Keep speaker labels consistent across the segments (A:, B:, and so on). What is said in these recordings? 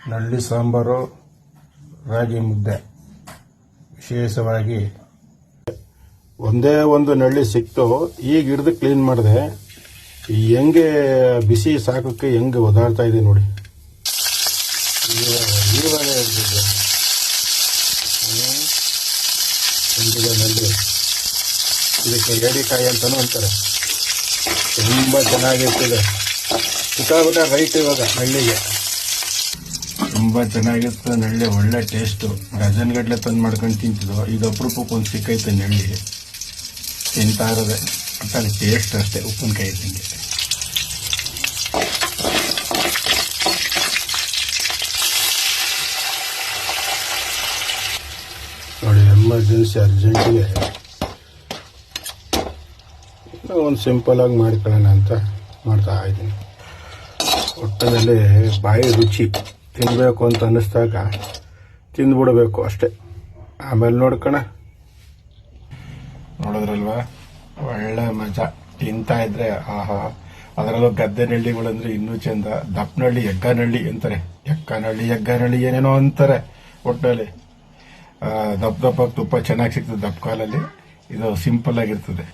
A: ನಳ್ಳಿ ಸಾಂಬಾರು, ರಾಗಿ ಮುದ್ದೆ. ವಿಶೇಷವಾಗಿ ಒಂದೇ ಒಂದು ನಳ್ಳಿ ಸಿಕ್ತು. ಈಗ ಹಿಡಿದು ಕ್ಲೀನ್ ಮಾಡಿದೆ. ಹೆಂಗೆ ಬಿಸಿ ಸಾಕೋಕ್ಕೆ ಹೆಂಗೆ ಒದಾಡ್ತಾ ಇದೆ ನೋಡಿ. ಇವಾಗ ಹಿಡಿದಿದೆ ನಳ್ಳಿ. ಇದಕ್ಕೆ ಏಡಿಕಾಯಿ ಅಂತಲೂ ಅಂತಾರೆ. ತುಂಬ ಚೆನ್ನಾಗಿರ್ತದೆ. ಸಿಕ್ಕಾಬಿಟ್ಟ ರೈಟ್ ಇವಾಗ ನಳ್ಳಿಗೆ. ತುಂಬ ಚೆನ್ನಾಗಿರ್ತದೆ ನಳ್ಳಿ, ಒಳ್ಳೆ ಟೇಸ್ಟು. ಡಜನ್ಗಟ್ಟಲೆ ತಂದು ಮಾಡ್ಕೊಂಡು ತಿಂತಿದ್ವು. ಈಗ ಅಪರೂಪಕ್ಕೆ ಒಂದು ಸಿಕ್ಕೈತೆ ನಳ್ಳಿ. ತಿಂತಾ ಇರೋದೆ ಒಟ್ಟಲ್ಲಿ ಟೇಸ್ಟ್ ಅಷ್ಟೇ, ಉಪ್ಪಿನಕಾಯಿ ತಿಂಡಿ. ನೋಡಿ, ಎಮರ್ಜೆನ್ಸಿ ಅರ್ಜೆಂಟಿಗೆ ಒಂದು ಸಿಂಪಲಾಗಿ ಮಾಡ್ಕೊಳ್ಳೋಣ ಅಂತ ಮಾಡ್ತಾ ಇದ್ದೀನಿ. ಒಟ್ಟಿನಲ್ಲಿ ಬಾಯಿ ರುಚಿ ತಿನ್ನಬೇಕು ಅಂತ ಅನ್ನಿಸ್ದಾಗ ತಿಂದ್ಬಿಡಬೇಕು ಅಷ್ಟೇ. ಆಮೇಲೆ ನೋಡ್ಕೋಣ. ನೋಡಿದ್ರಲ್ವಾ, ಒಳ್ಳೆ ಮಜಾ. ತಿಂತಾ ಇದ್ರೆ ಆಹಾ. ಅದರಲ್ಲೂ ಗದ್ದೆ ನಳ್ಳಿಗಳಂದ್ರೆ ಇನ್ನೂ ಚಂದ. ದಪ್ಪನಳ್ಳಿ, ಎಗ್ಗನಳ್ಳಿ ಅಂತಾರೆ. ಎಗ್ಗನಳ್ಳಿ ಏನೇನೋ ಅಂತಾರೆ. ಒಟ್ಟಿನಲ್ಲಿ ದಪ್ಪ ತುಪ್ಪ ಚೆನ್ನಾಗಿ ಸಿಗ್ತದೆ ದಪ್ಪ ಕಾಲಲ್ಲಿ. ಇದು ಸಿಂಪಲ್ ಆಗಿರ್ತದೆ.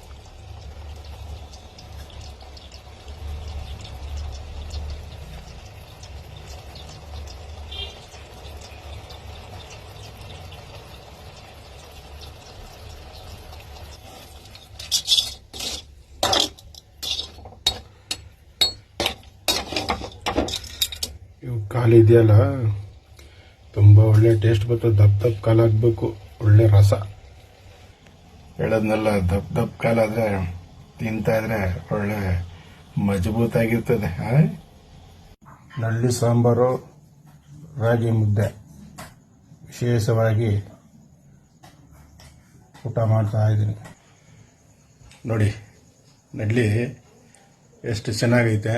A: ಇವು ಕಾಲು ಇದೆಯಲ್ಲ, ತುಂಬ ಒಳ್ಳೆ ಟೇಸ್ಟ್ ಬರ್ತದೆ. ದಪ್ಪ ಕಾಲಾಗಬೇಕು, ಒಳ್ಳೆ ರಸ. ಹೇಳೋದ್ನೆಲ್ಲ ದಪ್ಪ ಕಾಲಾದರೆ ತಿಂತಾ ಇದ್ರೆ ಒಳ್ಳೆ ಮಜಬೂತಾಗಿರ್ತದೆ. ನಳ್ಳಿ ಸಾಂಬಾರು, ರಾಗಿ ಮುದ್ದೆ. ವಿಶೇಷವಾಗಿ ಊಟ ಮಾಡ್ತಾ ಇದ್ದೀನಿ. ನೋಡಿ, ನಳ್ಳಿ ಎಷ್ಟು ಚೆನ್ನಾಗೈತೆ.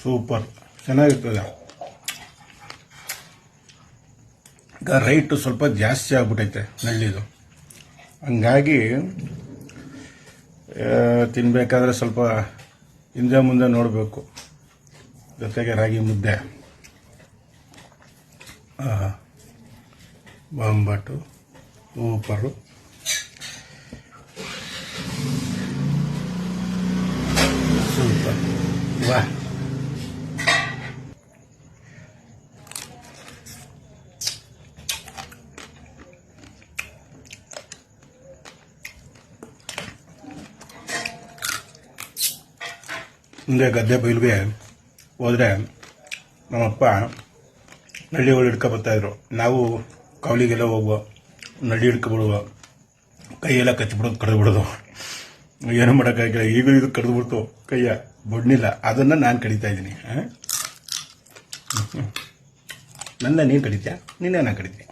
A: ಸೂಪರ್ ಚೆನ್ನಾಗಿರ್ತದೆ. ಈಗ ರೈಟು ಸ್ವಲ್ಪ ಜಾಸ್ತಿ ಆಗ್ಬಿಟ್ಟೈತೆ ನಳ್ಳಿದು. ಹಂಗಾಗಿ ತಿನ್ನಬೇಕಾದ್ರೆ ಸ್ವಲ್ಪ ಹಿಂದೆ ಮುಂದೆ ನೋಡಬೇಕು. ಜೊತೆಗೆ ರಾಗಿ ಮುದ್ದೆ ಬಾಂಬಾಟು ಸೂಪರು. ಸೂಪರ್ ವಾ. ಮುಂದೆ ಗದ್ದೆ ಬೈಲ್ಗೆ ಹೋದರೆ ನಮ್ಮಪ್ಪ ನಳ್ಳಿಗಳು ಹಿಡ್ಕೊಬರ್ತಾಯಿದ್ರು. ನಾವು ಕಾವಲಿಗೆಲ್ಲ ಹೋಗುವ, ನಳ್ಳಿ ಹಿಡ್ಕೊಬಿಡುವ, ಕೈಯೆಲ್ಲ ಕಚ್ಚಿಬಿಡೋದು, ಕಡಿದ್ಬಿಡೋದು. ಏನೂ ಮಾಡೋಕ್ಕಾಗಿಲ್ಲ. ಈಗ ಇದು ಕಡಿದ್ಬಿಡ್ತು ಕೈಯ, ಬಡ್ನಿಲ್ಲ. ಅದನ್ನು ನಾನು ಕಡಿತಾ ಇದ್ದೀನಿ. ನನ್ನ ನೀನು ಕಡಿತೀಯ, ನಿನ್ನೆ ನಾನು ಕಡಿತೀನಿ.